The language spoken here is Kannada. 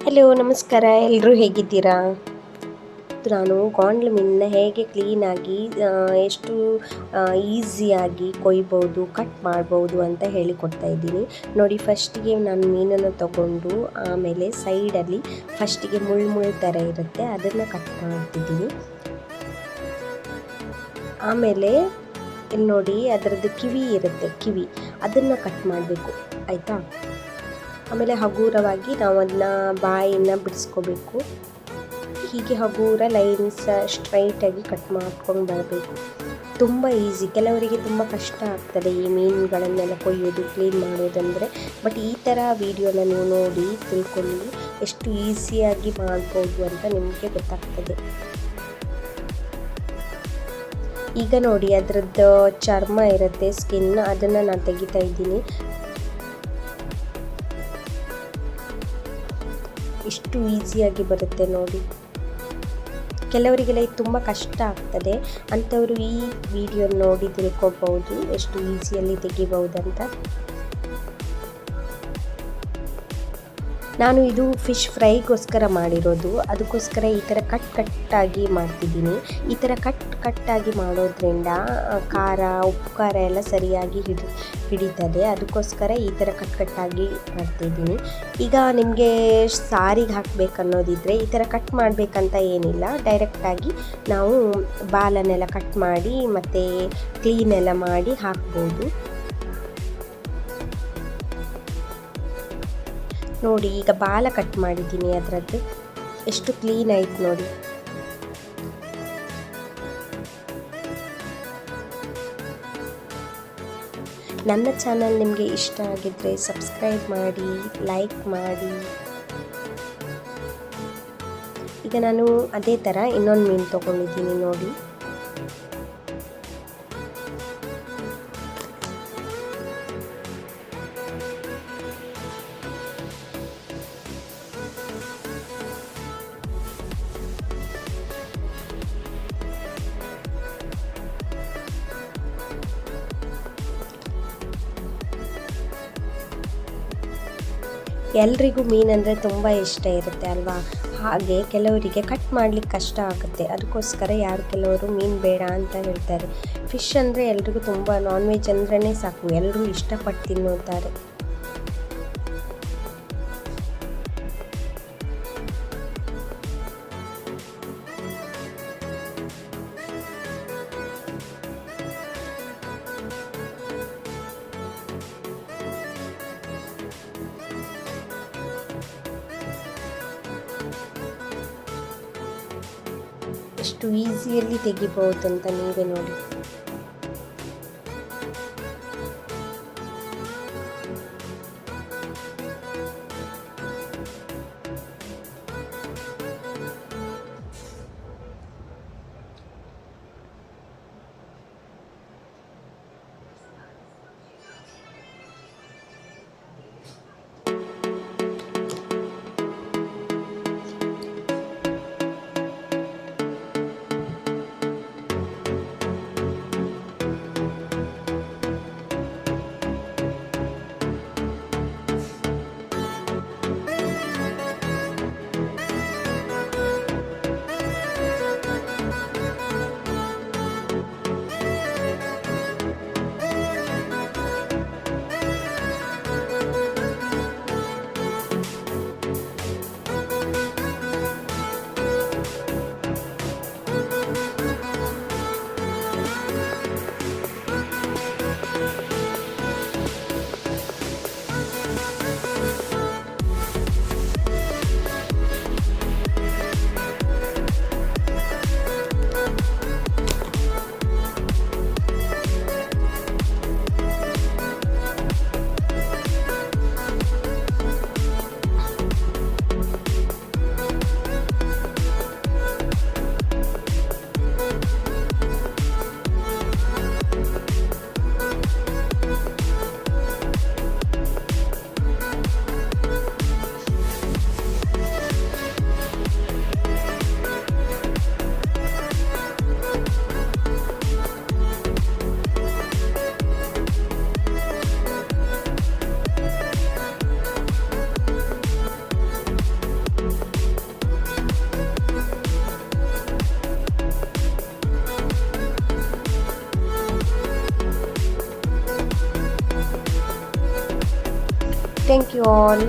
ಹಲೋ ನಮಸ್ಕಾರ, ಎಲ್ಲರೂ ಹೇಗಿದ್ದೀರಾ? ನಾನು ಗಾಂಡ್ಲ ಮೀನನ್ನ ಹೇಗೆ ಕ್ಲೀನಾಗಿ ಎಷ್ಟು ಈಸಿಯಾಗಿ ಕೊಯ್ಬೋದು, ಕಟ್ ಮಾಡ್ಬೋದು ಅಂತ ಹೇಳಿಕೊಡ್ತಾ ಇದ್ದೀನಿ ನೋಡಿ. ಫಸ್ಟಿಗೆ ನಾನು ಮೀನನ್ನು ತಗೊಂಡು ಆಮೇಲೆ ಸೈಡಲ್ಲಿ ಫಸ್ಟಿಗೆ ಮುಳ್ಳು ಥರ ಇರುತ್ತೆ, ಅದನ್ನು ಕಟ್ ಮಾಡ್ತಿದ್ದೀನಿ. ಆಮೇಲೆ ಇಲ್ಲಿ ನೋಡಿ, ಅದರದ್ದು ಕಿವಿ ಇರುತ್ತೆ, ಅದನ್ನು ಕಟ್ ಮಾಡಬೇಕು, ಆಯಿತಾ? ಆಮೇಲೆ ಹಗುರವಾಗಿ ನಾವು ಅದನ್ನ ಬಾಯಿನ ಬಿಡಿಸ್ಕೋಬೇಕು. ಹೀಗೆ ಹಗುರ ಲೈನ್ಸ್ ಸ್ಟ್ರೈಟಾಗಿ ಕಟ್ ಮಾಡ್ಕೊಂಡು ಬರಬೇಕು. ತುಂಬ ಈಸಿ. ಕೆಲವರಿಗೆ ತುಂಬ ಕಷ್ಟ ಆಗ್ತದೆ ಈ ಮೀನುಗಳನ್ನೆಲ್ಲ ಕೊಯ್ಯೋದು, ಕ್ಲೀನ್ ಮಾಡೋದಂದರೆ. ಬಟ್ ಈ ಥರ ವಿಡಿಯೋನ ನೀವು ನೋಡಿ ತಿಳ್ಕೊಳ್ಳಿ, ಎಷ್ಟು ಈಸಿಯಾಗಿ ಮಾಡ್ಬೋದು ಅಂತ ನಿಮಗೆ ಗೊತ್ತಾಗ್ತದೆ. ಈಗ ನೋಡಿ, ಅದರದ್ದು ಚರ್ಮ ಇರುತ್ತೆ, ಸ್ಕಿನ್, ಅದನ್ನು ನಾನು ತೆಗಿತಾ ಇದ್ದೀನಿ. ಎಷ್ಟು ಈಸಿಯಾಗಿ ಬರುತ್ತೆ ನೋಡಿ. ಕೆಲವರಿಗೆಲ್ಲ ಇದು ತುಂಬ ಕಷ್ಟ ಆಗ್ತದೆ, ಅಂಥವರು ಈ ವಿಡಿಯೋ ನೋಡಿ ತಿಳ್ಕೊಬೋದು ಎಷ್ಟು ಈಸಿಯಲ್ಲಿ ತೆಗಿಬಹುದಂತ. ನಾನು ಇದು ಫಿಶ್ ಫ್ರೈಗೋಸ್ಕರ ಮಾಡಿರೋದು, ಅದಕ್ಕೋಸ್ಕರ ಈ ಥರ ಕಟ್ಟಾಗಿ ಮಾಡ್ತಿದ್ದೀನಿ. ಈ ಥರ ಕಟ್ಟಾಗಿ ಮಾಡೋದ್ರಿಂದ ಉಪ್ಪು ಖಾರ ಎಲ್ಲ ಸರಿಯಾಗಿ ಹಿಡಿತದೆ. ಅದಕ್ಕೋಸ್ಕರ ಈ ಥರ ಕಟ್ಟಾಗಿ ಮಾಡ್ತಿದ್ದೀನಿ. ಈಗ ನಿಮಗೆ ಸಾರಿಗೆ ಹಾಕಬೇಕನ್ನೋದಿದ್ದರೆ ಈ ಥರ ಕಟ್ ಮಾಡಬೇಕಂತ ಏನಿಲ್ಲ, ಡೈರೆಕ್ಟಾಗಿ ನಾವು ಬಾಲನ್ನೆಲ್ಲ ಕಟ್ ಮಾಡಿ ಮತ್ತು ಕ್ಲೀನೆಲ್ಲ ಮಾಡಿ ಹಾಕ್ಬೋದು ನೋಡಿ. ಈಗ ಬಾಲ ಕಟ್ ಮಾಡಿದ್ದೀನಿ, ಅದರದ್ದು ಎಷ್ಟು ಕ್ಲೀನ್ ಆಯ್ತು ನೋಡಿ. ನನ್ನ ಚಾನಲ್ ನಿಮಗೆ ಇಷ್ಟ ಆಗಿದ್ದರೆ ಸಬ್ಸ್ಕ್ರೈಬ್ ಮಾಡಿ, ಲೈಕ್ ಮಾಡಿ. ಈಗ ನಾನು ಅದೇ ಥರ ಇನ್ನೊಂದು ಮೀನು ತೊಗೊಂಡಿದ್ದೀನಿ ನೋಡಿ. ಎಲ್ರಿಗೂ ಮೀನಂದರೆ ತುಂಬ ಇಷ್ಟ ಇರುತ್ತೆ ಅಲ್ವಾ? ಹಾಗೆ ಕೆಲವರಿಗೆ ಕಟ್ ಮಾಡಲಿಕ್ಕೆ ಕಷ್ಟ ಆಗುತ್ತೆ, ಅದಕ್ಕೋಸ್ಕರ ಕೆಲವರು ಮೀನು ಬೇಡ ಅಂತ ಹೇಳ್ತಾರೆ. ಫಿಶ್ ಅಂದರೆ ಎಲ್ರಿಗೂ ತುಂಬ, ನಾನ್ ವೆಜ್ ಅಂದ್ರೇ ಸಾಕು, ಎಲ್ಲರೂ ಇಷ್ಟಪಟ್ಟು ತಿನ್ನುತ್ತಾರೆ. ಎಷ್ಟು ಈಸಿಯಲ್ಲಿ ತೆಗಿಬಹುದು ಅಂತ ನೀವೇ ನೋಡಿ. Thank you all.